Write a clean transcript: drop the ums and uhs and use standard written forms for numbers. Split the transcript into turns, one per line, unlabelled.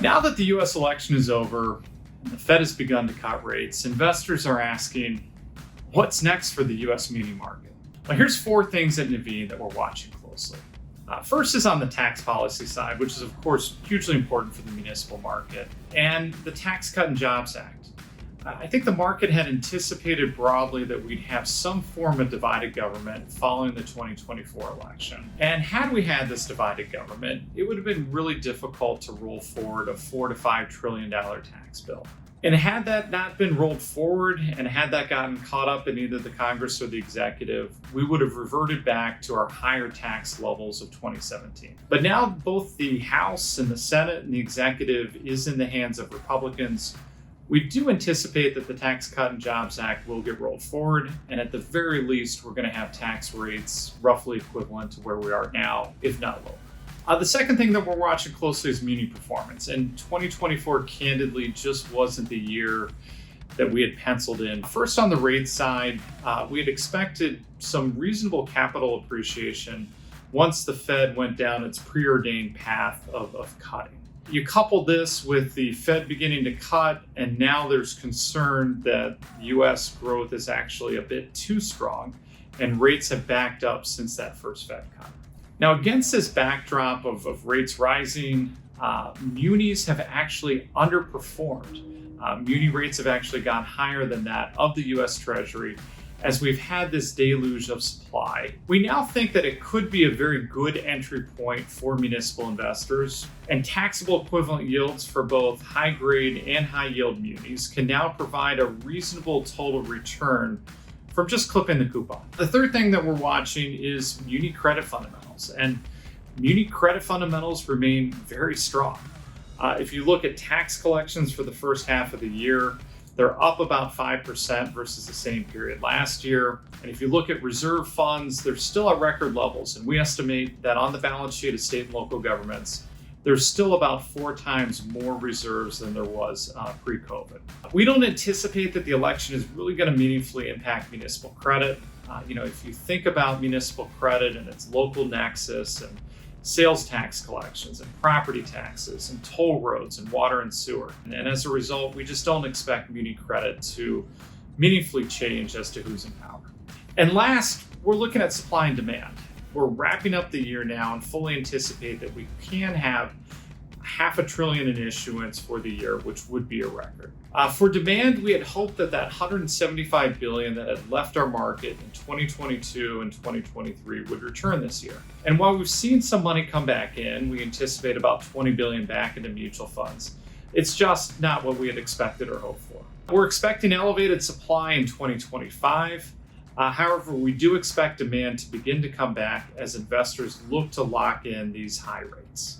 Now that the US election is over and the Fed has begun to cut rates, investors are asking, what's next for the US muni market? Well, here's four things at Nuveen that we're watching closely. First is on the tax policy side, which is of course hugely important for the municipal market, and the Tax Cut and Jobs Act. I think the market had anticipated broadly that we'd have some form of divided government following the 2024 election. And had we had this divided government, it would have been really difficult to roll forward a $4 to $5 trillion tax bill. And had that not been rolled forward, and had that gotten caught up in either the Congress or the executive, we would have reverted back to our higher tax levels of 2017. But now both the House and the Senate and the executive is in the hands of Republicans. We do anticipate that the Tax Cut and Jobs Act will get rolled forward, and at the very least, we're going to have tax rates roughly equivalent to where we are now, if not lower. The second thing that we're watching closely is muni performance, and 2024 candidly just wasn't the year that we had penciled in. First, on the rate side, we had expected some reasonable capital appreciation once the Fed went down its preordained path of cutting. You couple this with the Fed beginning to cut, and now there's concern that US growth is actually a bit too strong, and rates have backed up since that first Fed cut. Now, against this backdrop of rates rising, munis have actually underperformed. Muni rates have actually gone higher than that of the US Treasury as we've had this deluge of supply. We now think that it could be a very good entry point for municipal investors, and taxable equivalent yields for both high grade and high yield munis can now provide a reasonable total return from just clipping the coupon. The third thing that we're watching is muni credit fundamentals, and muni credit fundamentals remain very strong. If you look at tax collections for the first half of the year, they're up about 5% versus the same period last year. And if you look at reserve funds, they're still at record levels. And we estimate that on the balance sheet of state and local governments, there's still about 4 times more reserves than there was pre-COVID. We don't anticipate that the election is really going to meaningfully impact municipal credit. If you think about municipal credit and its local nexus and sales tax collections and property taxes and toll roads and water and sewer. And as a result, we just don't expect muni credit to meaningfully change as to who's in power. And last, we're looking at supply and demand. We're wrapping up the year now and fully anticipate that we can have $500 billion in issuance for the year, which would be a record. For demand, we had hoped that $175 billion that had left our market in 2022 and 2023 would return this year. And while we've seen some money come back in, we anticipate about $20 billion back into mutual funds. It's just not what we had expected or hoped for. We're expecting elevated supply in 2025. However, we do expect demand to begin to come back as investors look to lock in these high rates.